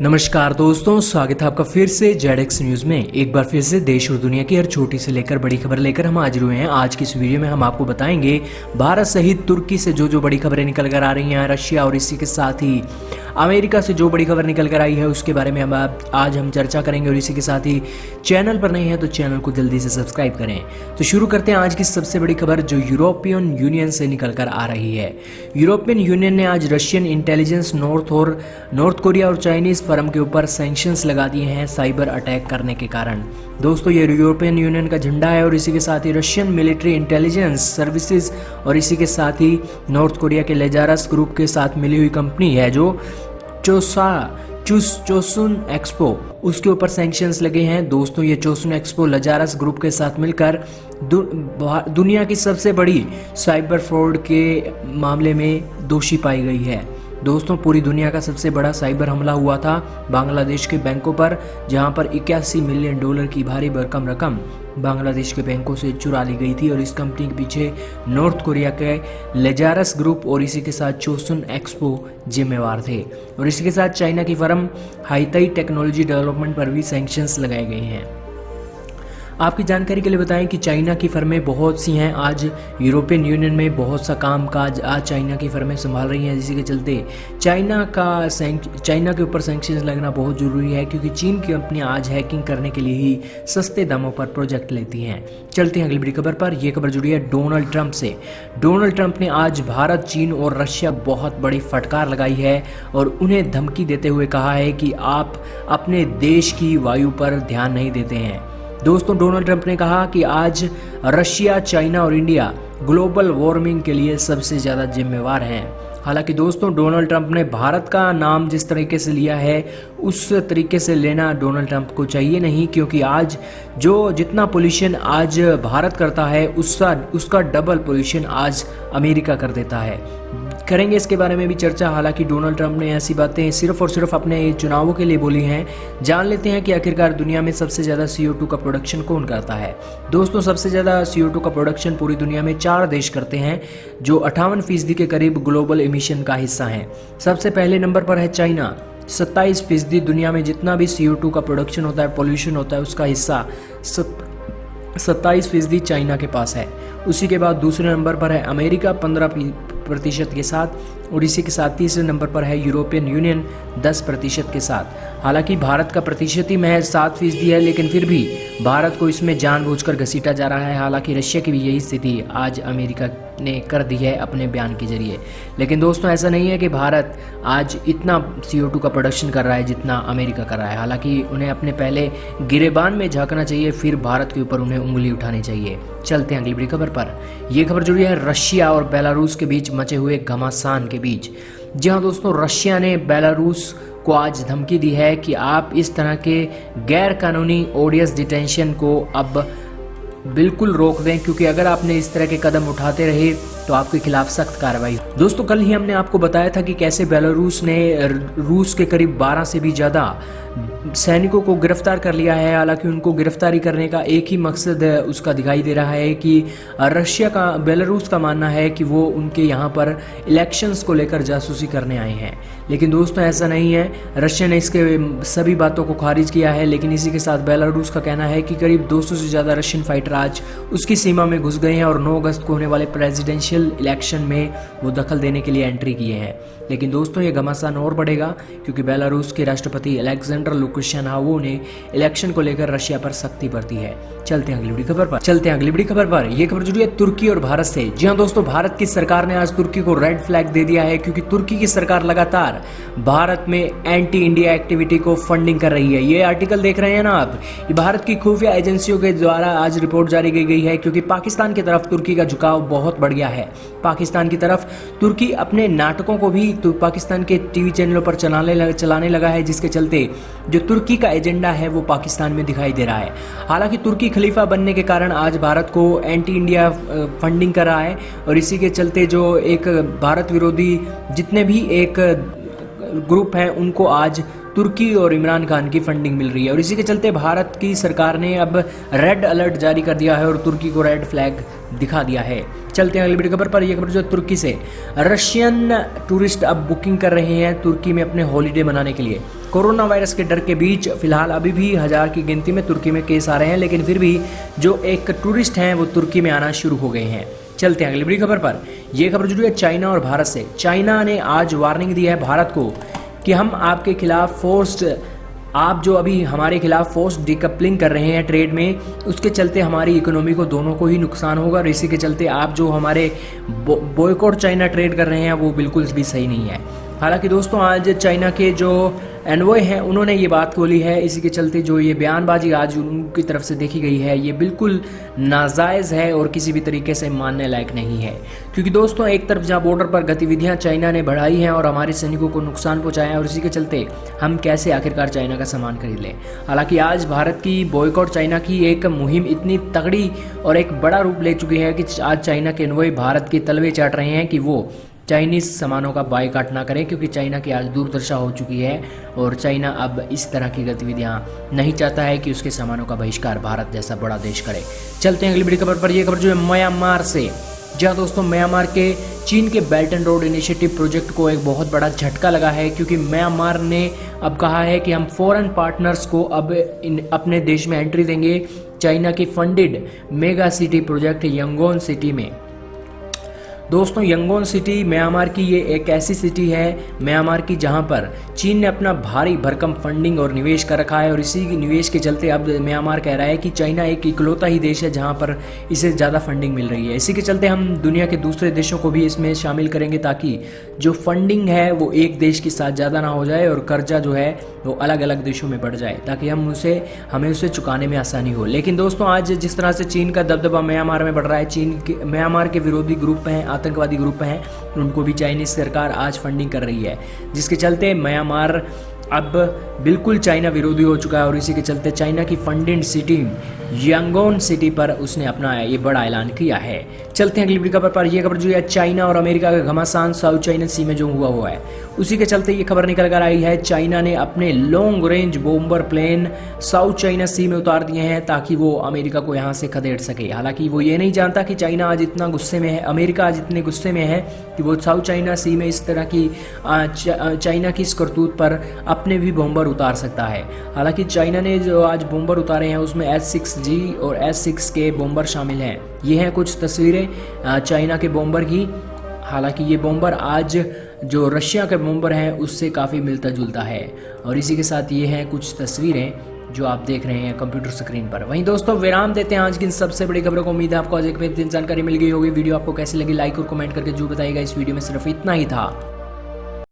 नमस्कार दोस्तों, स्वागत है आपका फिर से जेडएक्स न्यूज़ में। एक बार फिर से देश और दुनिया की हर छोटी से लेकर बड़ी खबर लेकर हम हाजिर हुए हैं। आज की इस वीडियो में हम आपको बताएंगे भारत सहित तुर्की से जो बड़ी खबरें निकल कर आ रही हैं, रशिया और इसी के साथ ही अमेरिका से जो बड़ी खबर निकल कर आई है उसके बारे में आज हम चर्चा करेंगे। और इसी के साथ ही चैनल पर नहीं है तो चैनल को जल्दी से सब्सक्राइब करें। तो शुरू करते हैं आज की सबसे बड़ी खबर जो यूरोपियन यूनियन से निकल कर आ रही है। यूरोपियन यूनियन ने आज रशियन इंटेलिजेंस, नॉर्थ कोरिया और चाइनीज फर्म के ऊपर सैंक्शंस लगा दिए हैं साइबर अटैक करने के कारण। दोस्तों, ये यूरोपियन यूनियन का झंडा है और इसी के साथ ही रशियन मिलिट्री इंटेलिजेंस सर्विसेज और इसी के साथ ही नॉर्थ कोरिया के लेजारस ग्रुप के साथ मिली हुई कंपनी है जो चोसुन एक्सपो, उसके ऊपर सैंक्शंस लगे हैं। दोस्तों, ये चोसुन एक्सपो लजारस ग्रुप के साथ मिलकर दुनिया की सबसे बड़ी साइबर फ्रॉड के मामले में दोषी पाई गई है। दोस्तों, पूरी दुनिया का सबसे बड़ा साइबर हमला हुआ था बांग्लादेश के बैंकों पर, जहां पर 81 मिलियन डॉलर की भारी भरकम रकम बांग्लादेश के बैंकों से चुरा ली गई थी। और इस कंपनी के पीछे नॉर्थ कोरिया के लेजारस ग्रुप और इसी के साथ चोसुन एक्सपो जिम्मेवार थे। और इसी के साथ चाइना की फर्म हाइताई टेक्नोलॉजी डेवलपमेंट पर भी सैंक्शंस लगाए गए हैं। आपकी जानकारी के लिए बताएं कि चाइना की फर्में बहुत सी हैं। आज यूरोपियन यूनियन में बहुत सा काम काज आज चाइना की फर्में संभाल रही हैं, जिसके चलते चाइना के ऊपर सैंक्शंस लगना बहुत ज़रूरी है, क्योंकि चीन की कंपनियां आज हैकिंग करने के लिए ही सस्ते दामों पर प्रोजेक्ट लेती हैं। चलते हैं अगली बड़ी खबर पर। यह खबर जुड़ी है डोनाल्ड ट्रंप से। डोनाल्ड ट्रंप ने आज भारत, चीन और रशिया बहुत बड़ी फटकार लगाई है और उन्हें धमकी देते हुए कहा है कि आप अपने देश की वायु पर ध्यान नहीं देते हैं। दोस्तों, डोनाल्ड ट्रंप ने कहा कि आज रशिया, चाइना और इंडिया ग्लोबल वार्मिंग के लिए सबसे ज़्यादा जिम्मेवार हैं। हालांकि दोस्तों, डोनाल्ड ट्रंप ने भारत का नाम जिस तरीके से लिया है उस तरीके से लेना डोनाल्ड ट्रंप को चाहिए नहीं, क्योंकि आज जितना पोल्यूशन आज भारत करता है उसका डबल पोल्यूशन आज अमेरिका कर देता है। करेंगे इसके बारे में भी चर्चा। हालांकि डोनाल्ड ट्रंप ने ऐसी बातें सिर्फ और सिर्फ अपने चुनावों के लिए बोली हैं। जान लेते हैं कि आखिरकार दुनिया में सबसे ज़्यादा CO2 का प्रोडक्शन कौन करता है। दोस्तों, सबसे ज़्यादा CO2 का प्रोडक्शन पूरी दुनिया में 4 देश करते हैं, जो 58% के करीब ग्लोबल एमिशन का हिस्सा हैं। सबसे पहले नंबर पर है चाइना। 27% दुनिया में जितना भी CO2 का प्रोडक्शन होता है, पोल्यूशन होता है, उसका हिस्सा 27% चाइना के पास है। उसी के बाद दूसरे नंबर पर है अमेरिका 15% के साथ, और इसी के साथ तीसरे नंबर पर है यूरोपियन यूनियन 10% के साथ। हालांकि भारत का प्रतिशत ही महज 7% है, लेकिन फिर भी भारत को इसमें जानबूझकर घसीटा जा रहा है। हालांकि रशिया की भी यही स्थिति आज अमेरिका ने कर दी है अपने बयान के जरिए। लेकिन दोस्तों, ऐसा नहीं है कि भारत आज इतना CO2 का प्रोडक्शन कर रहा है जितना अमेरिका कर रहा है। हालांकि उन्हें अपने पहले गिरेबान में झांकना चाहिए, फिर भारत के ऊपर उन्हें उंगली उठानी चाहिए। चलते हैं अगली बड़ी खबर पर। यह खबर जुड़ी है रशिया और बेलारूस के बीच मचे हुए घमासान के बीच। जी हाँ दोस्तों, रशिया ने बेलारूस को आज धमकी दी है कि आप इस तरह के गैर कानूनी ऑडियंस डिटेंशन को अब बिल्कुल रोक दें, क्योंकि अगर आपने इस तरह के कदम उठाते रहे तो आपके खिलाफ सख्त कार्रवाई। दोस्तों, कल ही हमने आपको बताया था कि कैसे बेलारूस ने रूस के करीब 12 से भी ज़्यादा सैनिकों को गिरफ्तार कर लिया है। हालांकि उनको गिरफ्तारी करने का एक ही मकसद उसका दिखाई दे रहा है कि बेलारूस का मानना है कि वो उनके यहाँ पर इलेक्शंस को लेकर जासूसी करने आए हैं। लेकिन दोस्तों, ऐसा नहीं है। रशिया ने इसके सभी बातों को खारिज किया है। लेकिन इसी के साथ बेलारूस का कहना है कि करीब 200 से ज़्यादा रशियन फाइटर आज उसकी सीमा में घुस गए हैं और 9 अगस्त को होने वाले प्रेसिडेंशियल इलेक्शन में वो दखल देने के लिए एंट्री किए हैं। लेकिन दोस्तों, ये घमासान और बढ़ेगा, क्योंकि बेलारूस के राष्ट्रपति अलेक्जेंडर लुकाशेंको ने इलेक्शन को लेकर रशिया पर सख्ती बरती है। चलते हैं अगली बड़ी खबर पर। यह खबर जुड़ी है तुर्की और भारत से। जी हाँ दोस्तों, भारत की सरकार ने आज तुर्की को रेड फ्लैग दे दिया है, क्योंकि तुर्की की सरकार लगातार भारत में एंटी इंडिया एक्टिविटी को फंडिंग कर रही है। ये आर्टिकल देख रहे हैं ना आप, ये भारत की खुफिया एजेंसियों के द्वारा आज रिपोर्ट जारी की गई है, क्योंकि पाकिस्तान की तरफ तुर्की का झुकाव बहुत बढ़ गया है। पाकिस्तान की तरफ तुर्की अपने नाटकों को भी पाकिस्तान के टीवी चैनलों पर चलाने लगा है, जिसके चलते जो तुर्की का एजेंडा है वो पाकिस्तान में दिखाई दे रहा है। हालांकि तुर्की खलीफा बनने के कारण आज भारत को एंटी इंडिया फंडिंग कर रहा है, और इसी के चलते जो एक भारत विरोधी जितने भी एक ग्रुप हैं उनको आज तुर्की और इमरान खान की फंडिंग मिल रही है। और इसी के चलते भारत की सरकार ने अब रेड अलर्ट जारी कर दिया है और तुर्की को रेड फ्लैग दिखा दिया है। चलते हैं अगली बड़ी खबर पर। यह खबर जो तुर्की से रशियन टूरिस्ट अब बुकिंग कर रहे हैं तुर्की में अपने हॉलीडे मनाने के लिए। कोरोना वायरस के डर के बीच फिलहाल अभी भी 1000 की गिनती में तुर्की में केस आ रहे हैं, लेकिन फिर भी जो एक टूरिस्ट हैं वो तुर्की में आना शुरू हो गए हैं। चलते हैं अगली बड़ी खबर पर। यह खबर जुड़ी है चाइना और भारत से। चाइना ने आज वार्निंग दी है भारत को कि हम आपके खिलाफ आप जो अभी हमारे खिलाफ फोर्स डिकपलिंग कर रहे हैं ट्रेड में, उसके चलते हमारी इकोनॉमी को दोनों को ही नुकसान होगा। और इसी के चलते आप जो हमारे बॉयकॉट चाइना ट्रेड कर रहे हैं वो बिल्कुल भी सही नहीं है। हालांकि दोस्तों आज चाइना के जो एनवॉय हैं उन्होंने ये बात बोली है। इसी के चलते जो ये बयानबाजी आज उनकी तरफ से देखी गई है ये बिल्कुल नाजायज़ है और किसी भी तरीके से मानने लायक नहीं है। क्योंकि दोस्तों एक तरफ जहाँ बॉर्डर पर गतिविधियाँ चाइना ने बढ़ाई हैं और हमारे सैनिकों को नुकसान पहुँचाया है, और इसी के चलते हम कैसे आखिरकार चाइना का सामान खरीद लें। हालांकि आज भारत की बॉयकॉट चाइना की एक मुहिम इतनी तगड़ी और एक बड़ा रूप ले चुकी है कि आज चाइना के एनवॉय भारत के तलवे चाट रहे हैं कि वो चाइनीज़ सामानों का बायकॉट ना करें, क्योंकि चाइना की आज दुर्दशा हो चुकी है और चाइना अब इस तरह की गतिविधियां नहीं चाहता है कि उसके सामानों का बहिष्कार भारत जैसा बड़ा देश करे। चलते हैं अगली बड़ी खबर पर। यह खबर जो है म्यांमार से। जहाँ दोस्तों म्यांमार के चीन के belt and road initiative project को एक बहुत बड़ा झटका लगा है, क्योंकि म्यांमार ने अब कहा है कि हम फॉरेन पार्टनर्स को अब अपने देश में एंट्री देंगे चाइना की funded mega city project Yangon city में। दोस्तों यंगोन सिटी म्यांमार की ये एक ऐसी सिटी है म्यांमार की जहां पर चीन ने अपना भारी भरकम फंडिंग और निवेश कर रखा है, और इसी निवेश के चलते अब म्यांमार कह रहा है कि चाइना एक इकलौता ही देश है जहां पर इसे ज़्यादा फंडिंग मिल रही है। इसी के चलते हम दुनिया के दूसरे देशों को भी इसमें शामिल करेंगे ताकि जो फंडिंग है वो एक देश के साथ ज़्यादा ना हो जाए और कर्जा जो है वो अलग अलग देशों में बढ़ जाए, ताकि हमें उसे चुकाने में आसानी हो। लेकिन दोस्तों आज जिस तरह से चीन का दबदबा म्यांमार में बढ़ रहा है, म्यांमार के विरोधी ग्रुप हैं, आतंकवादी ग्रुप हैं, उनको भी चाइनीज सरकार आज फंडिंग कर रही है, जिसके चलते म्यांमार अब बिल्कुल चाइना विरोधी हो चुका है। और इसी के चलते चाइना की फंडेड सिटी यंगोन सिटी पर उसने अपना ये बड़ा ऐलान किया है। चलते हैं अगली बड़ी खबर पर। यह खबर जो है चाइना और अमेरिका का घमासान साउथ चाइना सी में जो हुआ है, उसी के चलते ये खबर निकल कर आई है चाइना ने अपने long range bomber plane South China Sea में उतार दिए हैं ताकि वो अमेरिका को यहाँ से खदेड़ सके। हालांकि वो ये नहीं जानता कि चाइना आज इतना गुस्से में है, अमेरिका आज इतने गुस्से में है कि वो साउथ चाइना सी में इस तरह की चाइना की इस करतूत पर अपने भी बॉम्बर उतार सकता है। हालांकि चाइना ने जो आज बॉम्बर उतारे हैं उसमें S-6G और S-6 के बॉम्बर शामिल हैं। ये हैं कुछ तस्वीरें चाइना के बॉम्बर की। हालांकि ये बॉम्बर आज जो रशिया के बॉम्बर हैं उससे काफ़ी मिलता जुलता है। और इसी के साथ ये हैं कुछ तस्वीरें जो आप देख रहे हैं कंप्यूटर स्क्रीन पर। वहीं दोस्तों विराम देते हैं आज की इन सबसे बड़ी खबरों को। उम्मीद है आपको आज एक बेहतरीन जानकारी मिल गई होगी। वीडियो आपको कैसी लगी लाइक और कमेंट करके जो बताइएगा। इस वीडियो में सिर्फ इतना ही था।